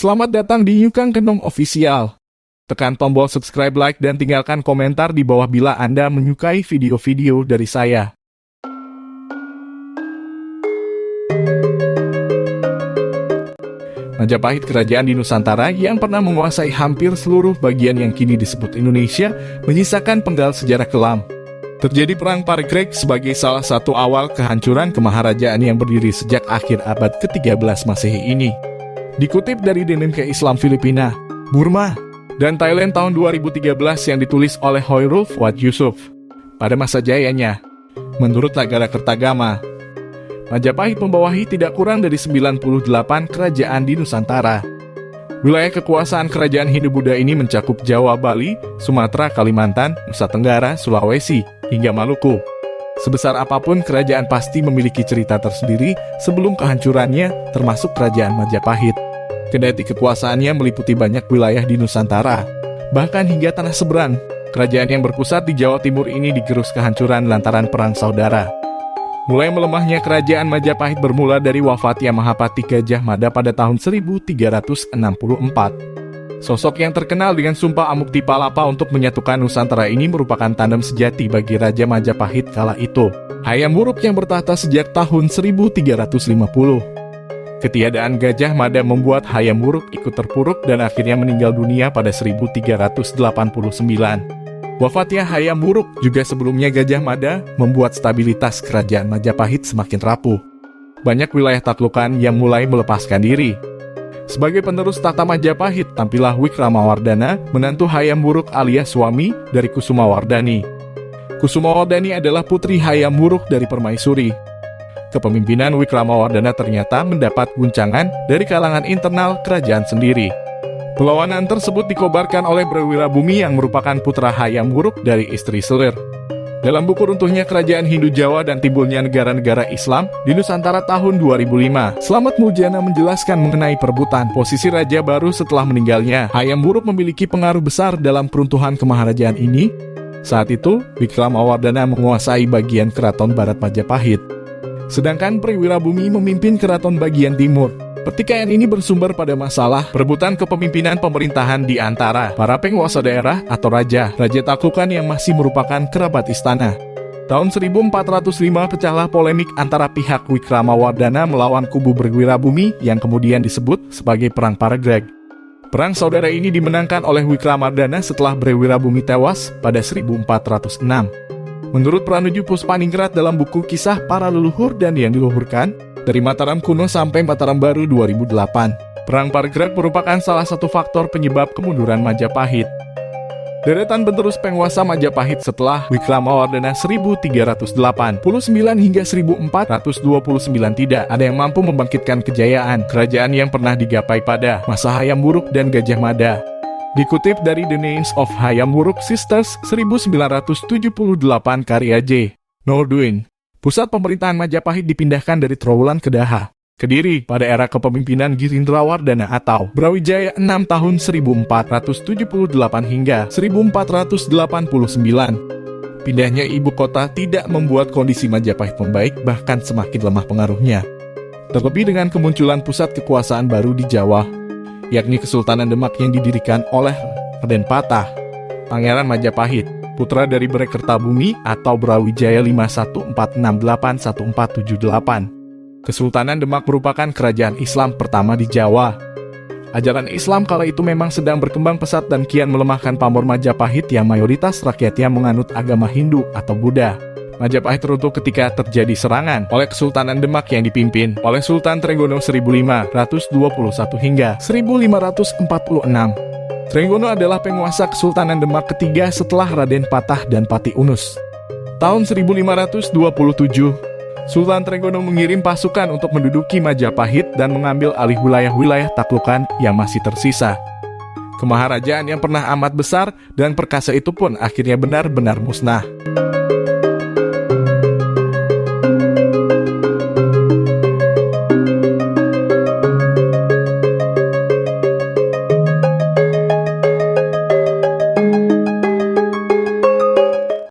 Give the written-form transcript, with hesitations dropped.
Selamat datang di Yukang Kenong Official. Tekan tombol subscribe, like, dan tinggalkan komentar di bawah bila Anda menyukai video-video dari saya. Majapahit, kerajaan di Nusantara yang pernah menguasai hampir seluruh bagian yang kini disebut Indonesia, menyisakan penggal sejarah kelam. Terjadi Perang Parikrek sebagai salah satu awal kehancuran kemaharajaan yang berdiri sejak akhir abad ke-13 Masehi ini. Dikutip dari DNK Islam Filipina, Burma, dan Thailand tahun 2013 yang ditulis oleh Hoyrul Fuad Yusuf. Pada masa jayanya, menurut Nagara Kertagama, Majapahit membawahi tidak kurang dari 98 kerajaan di Nusantara. Wilayah kekuasaan kerajaan Hindu-Buddha ini mencakup Jawa, Bali, Sumatera, Kalimantan, Nusa Tenggara, Sulawesi, hingga Maluku. Sebesar apapun kerajaan pasti memiliki cerita tersendiri sebelum kehancurannya, termasuk kerajaan Majapahit. Kendati kekuasaannya meliputi banyak wilayah di Nusantara, bahkan hingga tanah seberang, kerajaan yang berpusat di Jawa Timur ini digerus kehancuran lantaran perang saudara. Mulai melemahnya kerajaan Majapahit bermula dari wafatnya Mahapati Gajah Mada pada tahun 1364. Sosok yang terkenal dengan Sumpah Amukti Palapa untuk menyatukan Nusantara ini merupakan tandem sejati bagi Raja Majapahit kala itu, Hayam Wuruk, yang bertahta sejak tahun 1350. Ketiadaan Gajah Mada membuat Hayam Wuruk ikut terpuruk dan akhirnya meninggal dunia pada 1389. Wafatnya Hayam Wuruk juga sebelumnya Gajah Mada membuat stabilitas kerajaan Majapahit semakin rapuh. Banyak wilayah taklukan yang mulai melepaskan diri. Sebagai penerus tahta Majapahit, tampillah Wikramawardhana, menantu Hayam Wuruk alias suami dari Kusumawardhani. Kusumawardhani adalah putri Hayam Wuruk dari Permaisuri. Kepemimpinan Wikramawardhana ternyata mendapat guncangan dari kalangan internal kerajaan sendiri. Perlawanan tersebut dikobarkan oleh Brewirabumi yang merupakan putra Hayam Wuruk dari istri Selir. Dalam buku runtuhnya kerajaan Hindu Jawa dan timbulnya negara-negara Islam di Nusantara tahun 2005, Slamet Mujana menjelaskan mengenai perebutan posisi raja baru setelah meninggalnya. Hayam Wuruk memiliki pengaruh besar dalam peruntuhan kemaharajaan ini. Saat itu, Wikramawardhana menguasai bagian keraton barat Majapahit, sedangkan Brewirabumi memimpin keraton bagian timur. Pertikaian ini bersumber pada masalah perebutan kepemimpinan pemerintahan di antara para penguasa daerah atau raja taklukan yang masih merupakan kerabat istana. Tahun 1405 pecahlah polemik antara pihak Wikramawardhana melawan kubu Brewirabumi yang kemudian disebut sebagai Perang Parikrek. Perang saudara ini dimenangkan oleh Wikramawardhana setelah Brewirabumi tewas pada 1406. Menurut Pranuju Puspaningrat dalam buku Kisah Para Leluhur dan yang Diluhurkan, dari Mataram Kuno sampai Mataram Baru 2008, Perang Parikrek merupakan salah satu faktor penyebab kemunduran Majapahit. Deretan penerus penguasa Majapahit setelah Wikramawardhana 1389 hingga 1429 tidak ada yang mampu membangkitkan kejayaan kerajaan yang pernah digapai pada masa Hayam Wuruk dan Gajah Mada. Dikutip dari The Names of Hayam Wuruk Sisters 1978 karya J. Nordwin, pusat pemerintahan Majapahit dipindahkan dari Trowulan ke Daha, Kediri pada era kepemimpinan Girindrawardhana atau Brawijaya 6 tahun 1478 hingga 1489. Pindahnya ibu kota tidak membuat kondisi Majapahit membaik, bahkan semakin lemah pengaruhnya. Terlebih dengan kemunculan pusat kekuasaan baru di Jawa, yakni Kesultanan Demak yang didirikan oleh Raden Patah, Pangeran Majapahit, putra dari Brekertabumi atau Brawijaya 51468148. Kesultanan Demak merupakan kerajaan Islam pertama di Jawa. Ajaran Islam kala itu memang sedang berkembang pesat dan kian melemahkan pamor Majapahit yang mayoritas rakyatnya menganut agama Hindu atau Buddha. Majapahit runtuh ketika terjadi serangan oleh Kesultanan Demak yang dipimpin oleh Sultan Trenggono 1521 hingga 1546. Trenggono adalah penguasa Kesultanan Demak ketiga setelah Raden Patah dan Pati Unus. Tahun 1527, Sultan Trenggono mengirim pasukan untuk menduduki Majapahit dan mengambil alih wilayah-wilayah taklukan yang masih tersisa. Kemaharajaan yang pernah amat besar dan perkasa itu pun akhirnya benar-benar musnah.